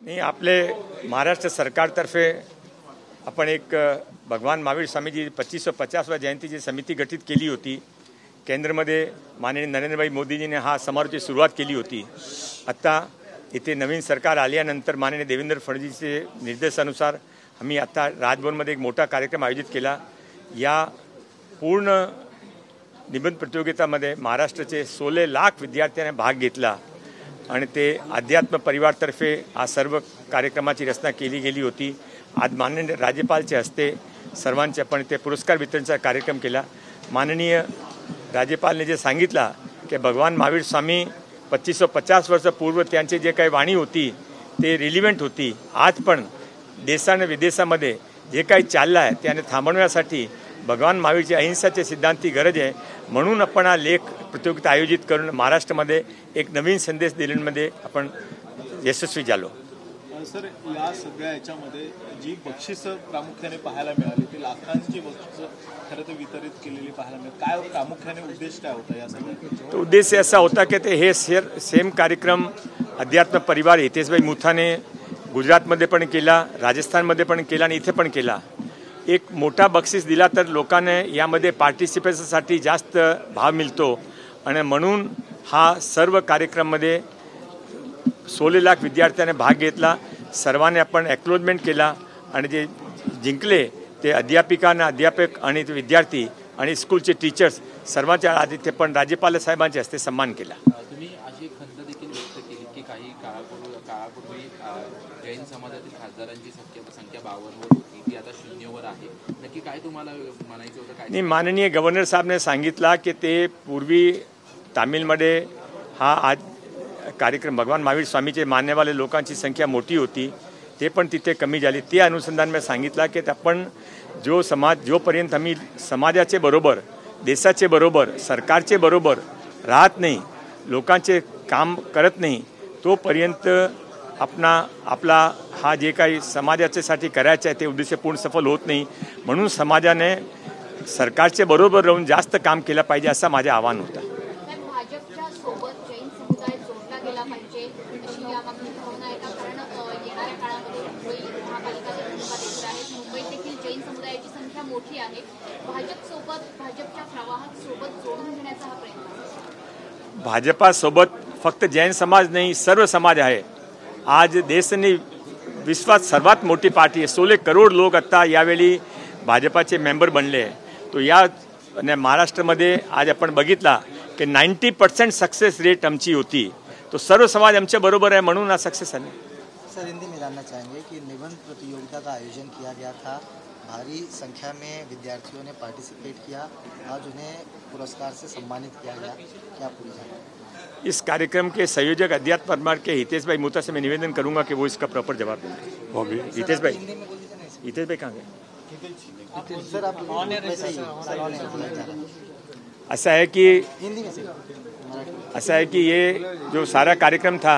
नाही, आपले महाराष्ट्र सरकारतर्फे आपण एक भगवान महावीर स्वामीजी 2550व्या जयंतीची समिती गठीत केली होती। केंद्रामध्ये माननीय नरेंद्रभाई मोदीजीने हा समारोहाची सुरुवात केली होती। आता इथे नवीन सरकार आल्यानंतर माननीय देवेंद्र फडणवीसचे निर्देशानुसार आम्ही आता राजभवनमध्ये एक मोठा कार्यक्रम आयोजित केला। या पूर्ण निबंध प्रतियोगितामध्ये महाराष्ट्राचे 16 लाख विद्यार्थ्यांनी भाग घेतला आणि ते अध्यात्म परिवारतर्फे हा सर्व कार्यक्रमाची रचना केली गेली होती। आज माननीय राज्यपालच्या हस्ते सर्वांचे आपण ते पुरस्कार वितरणाचा कार्यक्रम केला। माननीय राज्यपालने जे सांगितलं की भगवान महावीर स्वामी 2550 वर्ष पूर्व त्यांचे जे काही वाणी होती ते रिलिव्हंट होती। आज पण देशाने विदेशामध्ये जे काही चाललं आहे त्याने थांबवण्यासाठी भगवान महावीरची अहिंसाचे सिद्धांती गरज आहे। म्हणून आपण हा लेख प्रतियोगिता आयोजित करून महाराष्ट्रामध्ये एक नवीन संदेश देण्यामध्ये आपण यशस्वी झालो। सर, या सगळ्या याच्यामध्ये जी बक्षिसं प्रामुख्याने पाहायला मिळाली ती लाखांची बक्षिसं खरं तर वितरित केलेली पाहायला मिळाली। काय प्रामुख्याने उद्देश काय होता या सगळ्या? तो उद्देश असा होता की ते हे सेम कार्यक्रम अध्यात्म परिवार हितेशभाई मुथाने गुजरातमध्ये पण केला, राजस्थानमध्ये पण केला आणि इथे पण केला। एक मोठा बक्षीस दिला तर लोकांना यामध्ये पार्टिसिपेशनसाठी जास्त भाव मिळतो आणि म्हणून हा सर्व कार्यक्रममध्ये 16 लाख विद्यार्थ्यांनी भाग घेतला। सर्वांनी आपण एक्नॉलेजमेंट केला आणि जे जिंकले ते अध्यापक आणि विद्यार्थी आणि स्कूलचे टीचर्स सर्वांच्या आधी ते पण राज्यपाल साहेबांच्या हस्ते सन्मान केला। तुम्ही अशी खंत देखील व्यक्त केली की काही काळापूर्वी जैन समाजातील खासदारांची संख्या 52 वर होती, ती आता 0 वर आहे। नक्की काय तुम्हाला म्हणायचं होतं? काय नाही, माननीय गव्हर्नर साहेबने सांगितलं की ते पूर्वी तामिळमध्ये हा आज कार्यक्रम भगवान महावीर स्वामीचे माननेवाले लोकांची संख्या मोठी होती, ते पण तिथे कमी झाली। ते अनुसंधान मी सांगितलं की आपण जोपर्यंत आम्ही समाजाचे बरोबर, देशाचे बरोबर, सरकारचे बरोबर राहत नाही, लोकांचे काम करत नाही, तोपर्यंत आपला हा जे काही समाजाच्यासाठी करायचं आहे ते उद्देश पूर्ण सफल होत नाही। म्हणून समाजाने सरकारचे बरोबर राहून जास्त काम केलं पाहिजे असं माझं आव्हान होतं। भाजपासोबत फक्त जैन समाज नाही, सर्व समाज आहे। आज देशाने विश्वात सर्वात मोठी पार्टी आहे, 16 करोड लोक आता यावेळी भाजपाचे मेंबर बनले। तो या महाराष्ट्रामध्ये आज आपण बघितला कि 90% सक्सेस रेट आमची होती, तो सर्व समाज आमच्या बरोबर आहे म्हणून हा सक्सेस आहे। सर, हिंदी में जानना चाहेंगे कि निबंध प्रतियोगिता का आयोजन किया गया था, भारी संख्या में विद्यार्थियों ने पार्टिसिपेट किया, आज उन्हें पुरस्कार से सम्मानित किया गया, क्या पूरी जानकारी? इस कार्यक्रम के संयोजक अध्यात्म परिवार के हितेशभाई मुथा से मैं निवेदन करूंगा कि वो इसका प्रॉपर जवाब दें। हितेशभाई कहाँ गए? ऐसा है कि ये जो सारा कार्यक्रम था,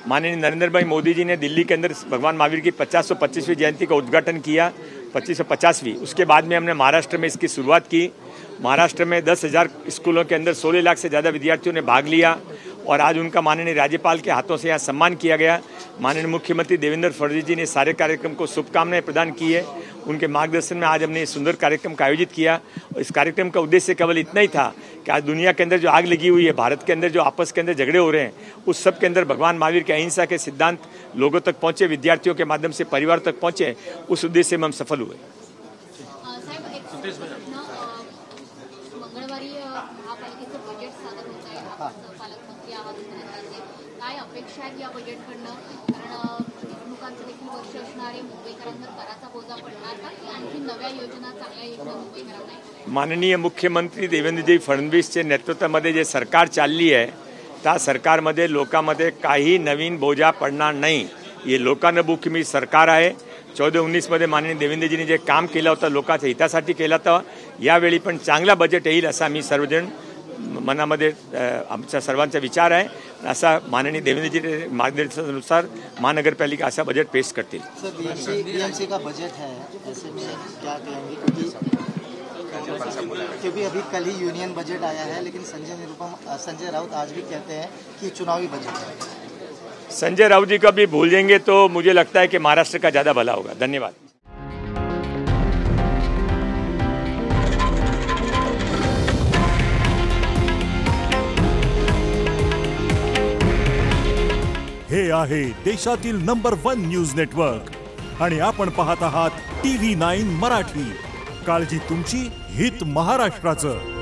माननीय नरेंद्र भाई मोदी जी ने दिल्ली के अंदर भगवान महावीर की 525वीं जयंती का उद्घाटन किया, 2550वीं। उसके बाद में हमने महाराष्ट्र में इसकी शुरुआत की। महाराष्ट्र में 10,000 स्कूलों के अंदर 16 लाख से ज़्यादा विद्यार्थियों ने भाग लिया और आज उनका माननीय राज्यपाल के हाथों से यहाँ सम्मान किया गया। माननीय मुख्यमंत्री देवेंद्र फडणवीस जी ने सारे कार्यक्रम को शुभकामनाएं प्रदान की है। उनके मार्गदर्शन में आज हमने सुंदर कार्यक्रम का आयोजित किया और इस कार्यक्रम का उद्देश्य केवल इतना ही था कि आज दुनिया के अंदर जो आग लगी हुई है, भारत के अंदर जो आपस के अंदर झगड़े हो रहे हैं, उस सब के अंदर भगवान महावीर के अहिंसा के सिद्धांत लोगों तक पहुँचे, विद्यार्थियों के माध्यम से परिवार तक पहुँचे, उस उद्देश्य में हम सफल हुए। मंगळवारी महापालिकेचं बजेट सादर होत आहे, पालकमंत्री आहात, काय अपेक्षा आहेत या बजेटकडनं? कारण निवडणुकांचं देखील वर्ष असणार आहे, मुंबईकरांवर कराचा बोजा पडणार का? आणखी नव्या योजना, चांगल्या योजना मुंबईकरांना? माननीय मुख्यमंत्री देवेंद्रजी फडणवीसच्या नेतृत्वामध्ये जे सरकार चालली आहे त्या सरकारमध्ये लोकांमध्ये काही नवीन बोजा पडणार नाही। हे लोकानुमुखी सरकार आहे। 14-19 मध्ये माननीय देवेंद्रजींनी जे काम केलं होतं लोकांच्या हितासाठी केलं होतं, यावेळी पण चांगला बजेट येईल असा आम्ही सर्वजण मनामध्ये आमचा सर्वांचा विचार आहे। असा माननीय देवेंद्रजी मार्गदर्शनानुसार महानगरपालिका असा बजेट पेश करतील। सर, बीएमसी का बजट है, ऐसे में क्या कहेंगे? क्योंकि अभी कल ही यूनियन बजट आया है, लेकिन संजय राउत आज भी कहते हैं कि चुनावी बजट है। संजय राउत जी का भी भूल जाएंगे तो मुझे लगता है कि महाराष्ट्र का ज़्यादा भला होगा। धन्यवाद। हे आहे देशातील नंबर 1 न्यूज नेटवर्क आणि आपण पाहत आहात TV9 मराठी। काळजी तुमची, हित महाराष्ट्राचं।